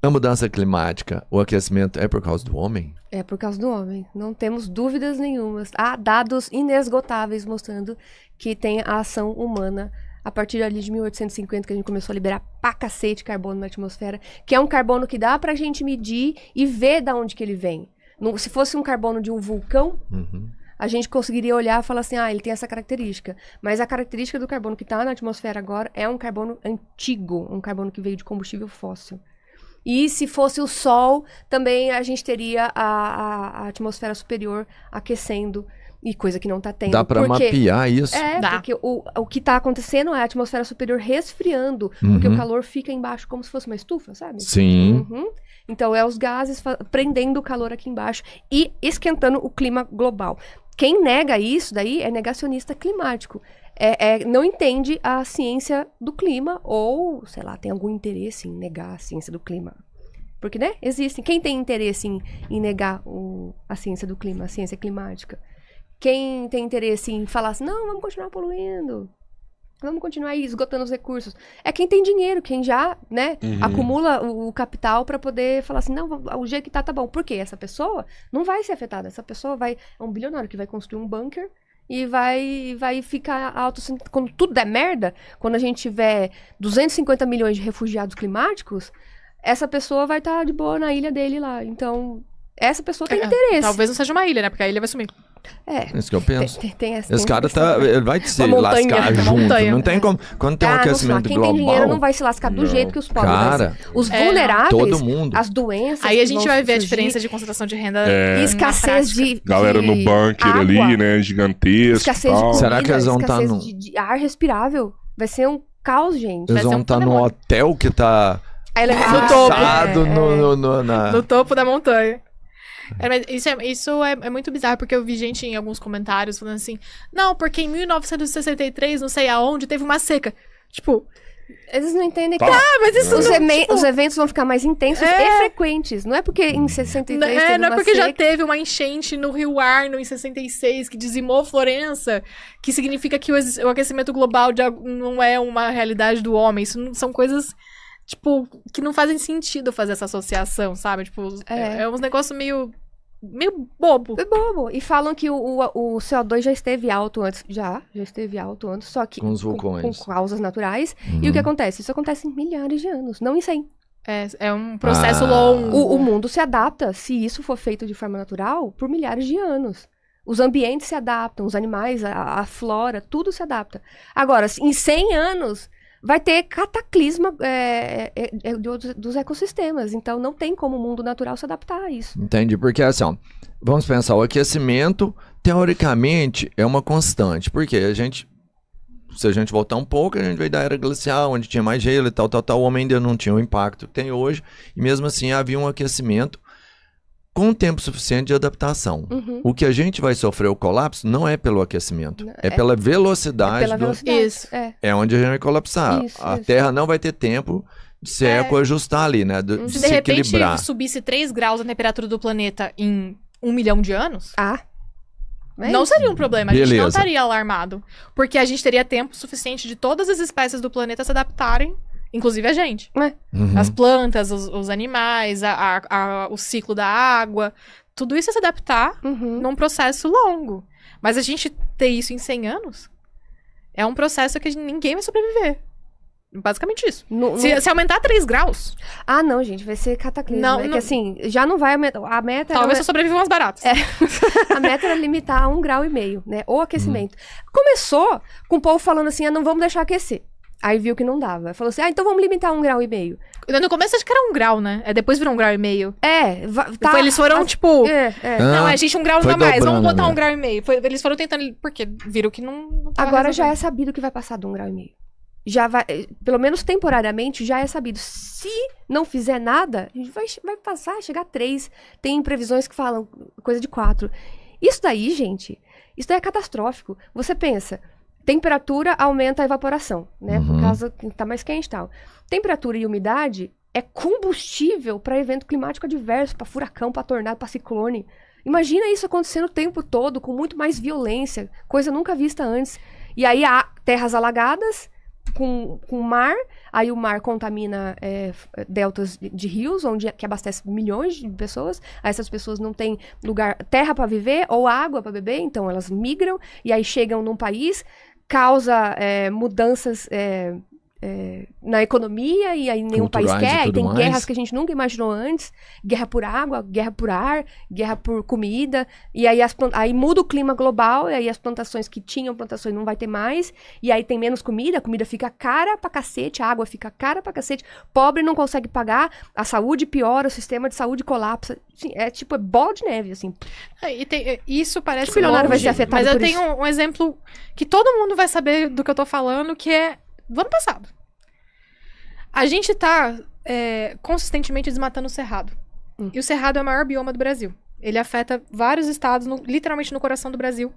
A mudança climática, o aquecimento é por causa do homem? É por causa do homem. Não temos dúvidas nenhumas. Há dados inesgotáveis mostrando que tem a ação humana a partir ali de 1850, que a gente começou a liberar pra cacete carbono na atmosfera, que é um carbono que dá pra gente medir e ver de onde que ele vem. Se fosse um carbono de um vulcão, a gente conseguiria olhar e falar assim, ele tem essa característica. Mas a característica do carbono que está na atmosfera agora é um carbono antigo, um carbono que veio de combustível fóssil. E se fosse o Sol, também a gente teria a atmosfera superior aquecendo, e coisa que não está tendo. Dá para mapear isso? Porque o que está acontecendo é a atmosfera superior resfriando, porque o calor fica embaixo como se fosse uma estufa, sabe? Sim. Então, é os gases prendendo o calor aqui embaixo e esquentando o clima global. Quem nega isso daí é negacionista climático. Não entende a ciência do clima ou, sei lá, tem algum interesse em negar a ciência do clima. Porque, né, existem. Quem tem interesse em negar a ciência do clima, a ciência climática? Quem tem interesse em falar assim, não, vamos continuar poluindo, vamos continuar esgotando os recursos? É quem tem dinheiro, quem já, né, acumula o capital para poder falar assim, não, o jeito que tá bom. Por quê? Essa pessoa não vai ser afetada. Essa pessoa é um bilionário que vai construir um bunker e vai ficar quando tudo der merda, quando a gente tiver 250 milhões de refugiados climáticos, essa pessoa vai estar de boa na ilha dele lá. Então, essa pessoa tem interesse. Talvez não seja uma ilha, né? Porque a ilha vai sumir. Isso que eu penso. Esse cara ele vai se lascar junto. Não tem como. Quando tem um aquecimento quem global... Quem tem dinheiro não vai se lascar do jeito que os pobres. Cara, os vulneráveis, todo mundo. as doenças... Aí a gente vai ver a diferença de concentração de renda. Escassez de galera no bunker água, ali, né? Gigantesco. Escassez de comida, será que eles vão estar no... de ar respirável. Vai ser um caos, gente. Eles vão estar no hotel que tá... no topo. No topo da montanha. Mas isso é muito bizarro, porque eu vi gente em alguns comentários falando assim, não, porque em 1963, não sei aonde, teve uma seca. Tipo... Eles não entendem que... mas isso os eventos vão ficar mais intensos e frequentes. Não é porque em 63 teve não é porque seca. Já teve uma enchente no Rio Arno em 66, que dizimou Florença, que significa que o aquecimento global não é uma realidade do homem. Isso não, são coisas... Tipo, que não fazem sentido fazer essa associação, sabe? Tipo, é uns negócios meio bobo. É bobo. E falam que o CO2 já esteve alto antes. Já esteve alto antes, só que... Com os vulcões. Com causas naturais. E o que acontece? Isso acontece em milhares de anos, não em 100. É um processo longo. O mundo se adapta, se isso for feito de forma natural, por milhares de anos. Os ambientes se adaptam, os animais, a flora, tudo se adapta. Agora, em 100 anos... vai ter cataclisma dos ecossistemas. Então, não tem como o mundo natural se adaptar a isso. Entendi, porque assim, vamos pensar, o aquecimento, teoricamente, é uma constante. Porque se a gente voltar um pouco, a gente veio da era glacial, onde tinha mais gelo e tal, o homem ainda não tinha o impacto que tem hoje. E mesmo assim, havia um aquecimento com tempo suficiente de adaptação. O que a gente vai sofrer o colapso não é pelo aquecimento, é pela velocidade. Isso. É onde a gente vai colapsar. A Terra não vai ter tempo de se ecoajustar ali, né? Se de repente subisse 3 graus a temperatura do planeta em 1 milhão de anos... não seria um problema, a gente não estaria alarmado. Porque a gente teria tempo suficiente de todas as espécies do planeta se adaptarem, inclusive a gente. As plantas, os animais, o ciclo da água, tudo isso é se adaptar num processo longo. Mas a gente ter isso em 100 anos é um processo que ninguém vai sobreviver. Basicamente isso. Se aumentar 3 graus... não, gente, vai ser cataclismo. Que assim, já não vai aumentar. A meta talvez só sobrevivam as baratas. A meta era limitar a 1,5 grau, né? O aquecimento. Começou com o povo falando assim, não vamos deixar aquecer. Aí viu que não dava. Falou assim, então vamos limitar 1,5 grau. No começo acho que era 1 grau, né? Depois virou 1,5 grau. Tá. Eles foram, tipo... Não, a gente 1 grau não dá mais. Vamos botar 1,5 grau. Eles foram tentando... Porque viram que não agora já é sabido que vai passar de 1,5 grau. Já vai... Pelo menos temporariamente, já é sabido. Se não fizer nada, a gente vai passar, chegar a 3. Tem previsões que falam coisa de 4. Isso daí, gente... Isso daí é catastrófico. Você pensa... Temperatura aumenta a evaporação, né? Por causa que tá mais quente e tal. Temperatura e umidade é combustível para evento climático adverso, para furacão, para tornado, para ciclone. Imagina isso acontecendo o tempo todo, com muito mais violência, coisa nunca vista antes. E aí há terras alagadas, com o mar, aí o mar contamina deltas de rios, que abastece milhões de pessoas, aí essas pessoas não têm terra para viver ou água para beber, então elas migram, e aí chegam num país, causa mudanças na economia, e aí nenhum país quer, e tem guerras que a gente nunca imaginou antes, guerra por água, guerra por ar, guerra por comida, e aí muda o clima global, e aí as plantações que tinham plantações não vai ter mais, e aí tem menos comida, a comida fica cara pra cacete, a água fica cara pra cacete, pobre não consegue pagar, a saúde piora, o sistema de saúde colapsa, assim, é bola de neve, assim. Isso parece que o milionário vai ser afetado mas por eu tenho um exemplo que todo mundo vai saber do que eu tô falando, que é do ano passado. A gente tá consistentemente desmatando o cerrado. E o cerrado é o maior bioma do Brasil. Ele afeta vários estados, literalmente no coração do Brasil.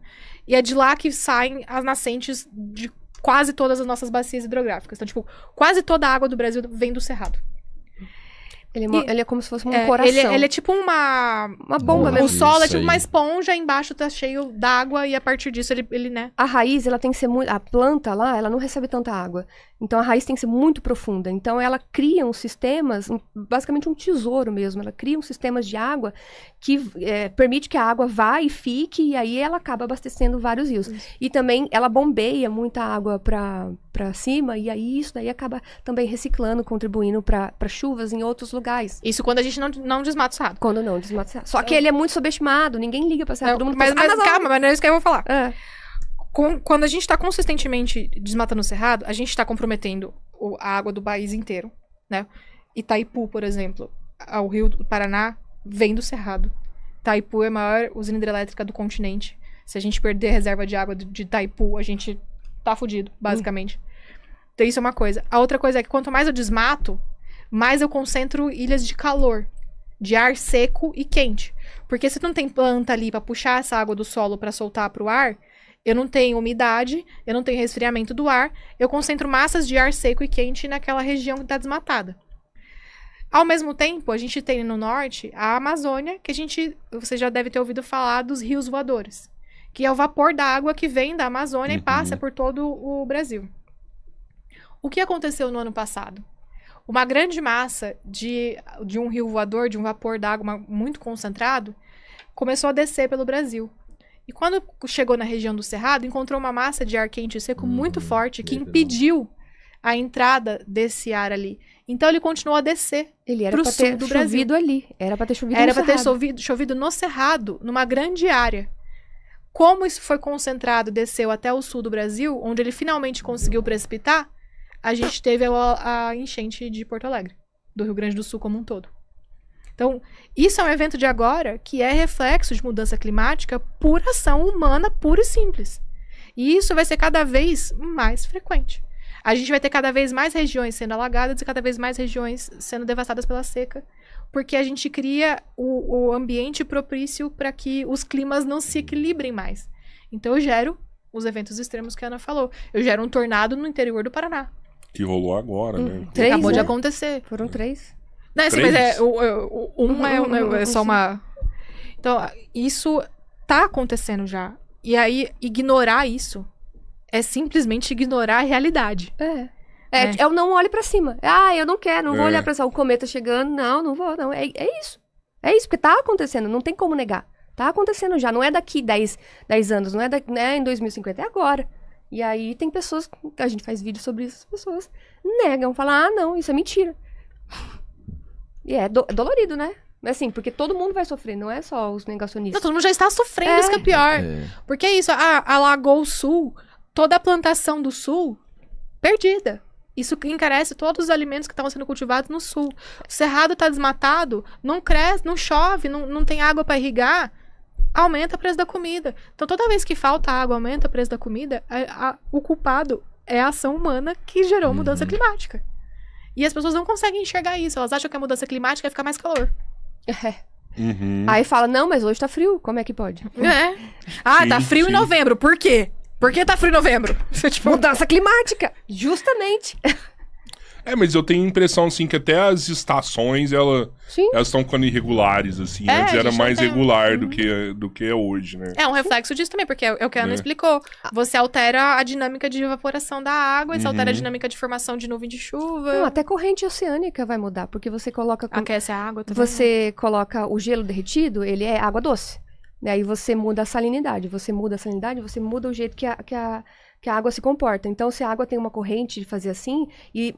E é de lá que saem as nascentes de quase todas as nossas bacias hidrográficas. Então, tipo, quase toda a água do Brasil vem do cerrado. Ele é como se fosse um coração. Ele é tipo uma bomba mesmo. O solo é tipo uma esponja, embaixo tá cheio d'água e a partir disso ele, né? A raiz, ela tem que ser muito... A planta lá, ela não recebe tanta água. Então a raiz tem que ser muito profunda. Então ela cria uns sistemas, basicamente um tesouro mesmo. Ela cria uns sistemas de água que permite que a água vá e fique, e aí ela acaba abastecendo vários rios. E também ela bombeia muita água pra cima, e aí isso daí acaba também reciclando, contribuindo pra chuvas em outros lugares. Isso quando a gente não desmata o cerrado. Quando não desmata o cerrado. Só que ele é muito subestimado, ninguém liga pra cerrado. Mas calma, mas não é isso que eu vou falar. Quando a gente tá consistentemente desmatando o cerrado, a gente tá comprometendo a água do país inteiro, né? Itaipu, por exemplo, o rio do Paraná vem do cerrado. Itaipu é a maior usina hidrelétrica do continente. Se a gente perder a reserva de água de Itaipu, a gente tá fudido, basicamente. Então isso é uma coisa. A outra coisa é que quanto mais eu desmato, mais eu concentro ilhas de calor, de ar seco e quente. Porque se não tem planta ali pra puxar essa água do solo pra soltar pro ar, eu não tenho umidade, eu não tenho resfriamento do ar, eu concentro massas de ar seco e quente naquela região que tá desmatada. Ao mesmo tempo, a gente tem no norte a Amazônia, que você já deve ter ouvido falar dos rios voadores, que é o vapor da água que vem da Amazônia e passa por todo o Brasil. O que aconteceu no ano passado? Uma grande massa de um rio voador, de um vapor d'água muito concentrado, começou a descer pelo Brasil. E quando chegou na região do Cerrado, encontrou uma massa de ar quente e seco muito forte que impediu a entrada desse ar ali. Então ele continuou a descer. Ele era para ter chovido ali. Era para ter chovido no Cerrado. Era para ter chovido no Cerrado, numa grande área. Como isso foi concentrado, desceu até o sul do Brasil, onde ele finalmente conseguiu precipitar, a gente teve a enchente de Porto Alegre, do Rio Grande do Sul como um todo. Então, isso é um evento de agora que é reflexo de mudança climática por ação humana pura e simples. E isso vai ser cada vez mais frequente. A gente vai ter cada vez mais regiões sendo alagadas e cada vez mais regiões sendo devastadas pela seca, porque a gente cria o ambiente propício para que os climas não se equilibrem mais. Então eu gero os eventos extremos que a Ana falou. Eu gero um tornado no interior do Paraná. Que rolou agora, né? Acabou de acontecer. Foram 3. Não, assim, mas é só uma... Então, isso tá acontecendo já. E aí, ignorar isso é simplesmente ignorar a realidade. Eu não olho pra cima. Eu não quero, não vou olhar pra cima. O cometa chegando, não vou, não. É isso. É isso, porque tá acontecendo, não tem como negar. Tá acontecendo já, não é daqui 10 anos, não é em 2050, é agora. E aí tem pessoas, a gente faz vídeo sobre isso, as pessoas negam, falam, não, isso é mentira. E é dolorido, né? Assim, porque todo mundo vai sofrer, não é só os negacionistas. Não, todo mundo já está sofrendo, isso que é pior. Porque é isso, alagou o sul, toda a plantação do sul, perdida. Isso encarece todos os alimentos que estavam sendo cultivados no sul. O cerrado está desmatado, não cresce, não chove, não tem água para irrigar, aumenta o preço da comida. Então, toda vez que falta água, aumenta o preço da comida, o culpado é a ação humana que gerou mudança climática. E as pessoas não conseguem enxergar isso. Elas acham que a mudança climática vai ficar mais calor. Aí fala, não, mas hoje tá frio. Como é que pode? Tá frio em novembro. Por quê? Por que tá frio em novembro? Mudança climática. Justamente. Mas eu tenho a impressão, assim, que até as estações, elas estão ficando irregulares, assim. Antes era mais regular do que é hoje, né? É um reflexo disso também, porque é o que a Ana explicou. Você altera a dinâmica de evaporação da água, você altera a dinâmica de formação de nuvem de chuva. Não, até corrente oceânica vai mudar, porque você coloca... Aquece a água também. Você coloca o gelo derretido, ele é água doce. E aí você muda a salinidade. Você muda o jeito que a água se comporta. Então, se a água tem uma corrente de fazer assim, e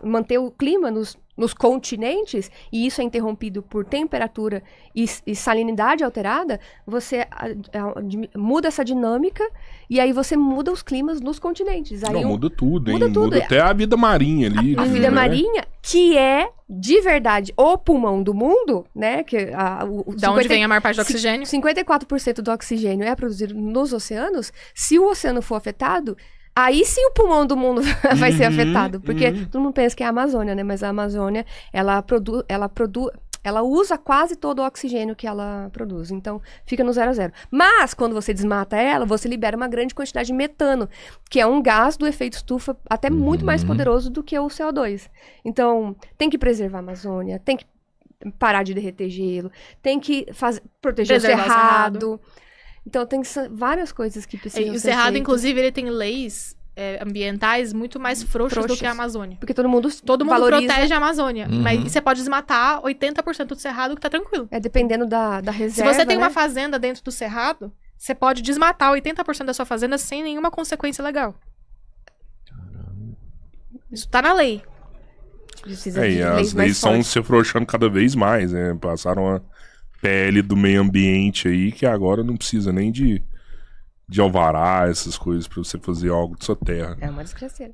manter o clima nos continentes, e isso é interrompido por temperatura e salinidade alterada, você muda essa dinâmica, e aí você muda os climas nos continentes. Aí muda tudo, hein? Muda até a vida marinha ali. A vida marinha, que é, de verdade, o pulmão do mundo, né? Da onde vem a maior parte do oxigênio. 54% do oxigênio é produzido nos oceanos. Se o oceano for afetado, aí sim o pulmão do mundo vai ser afetado. Porque todo mundo pensa que é a Amazônia, né? Mas a Amazônia, ela usa quase todo o oxigênio que ela produz. Então, fica no 0 a 0. Mas, quando você desmata ela, você libera uma grande quantidade de metano, que é um gás do efeito estufa até muito mais poderoso do que o CO2. Então, tem que preservar a Amazônia, tem que parar de derreter gelo, tem que proteger o cerrado. Então, tem várias coisas que precisam ser feitas. O cerrado, inclusive, ele tem leis ambientais muito mais frouxas do que a Amazônia. Porque todo mundo valoriza... protege a Amazônia. Mas você pode desmatar 80% do cerrado que tá tranquilo. Dependendo da reserva, se você tem uma fazenda dentro do cerrado, você pode desmatar 80% da sua fazenda sem nenhuma consequência legal. Isso tá na lei. E as leis estão se afrouxando cada vez mais, né? Passaram a PL do meio ambiente aí, que agora não precisa nem de alvará, essas coisas, pra você fazer algo de sua terra. É uma desgraceira.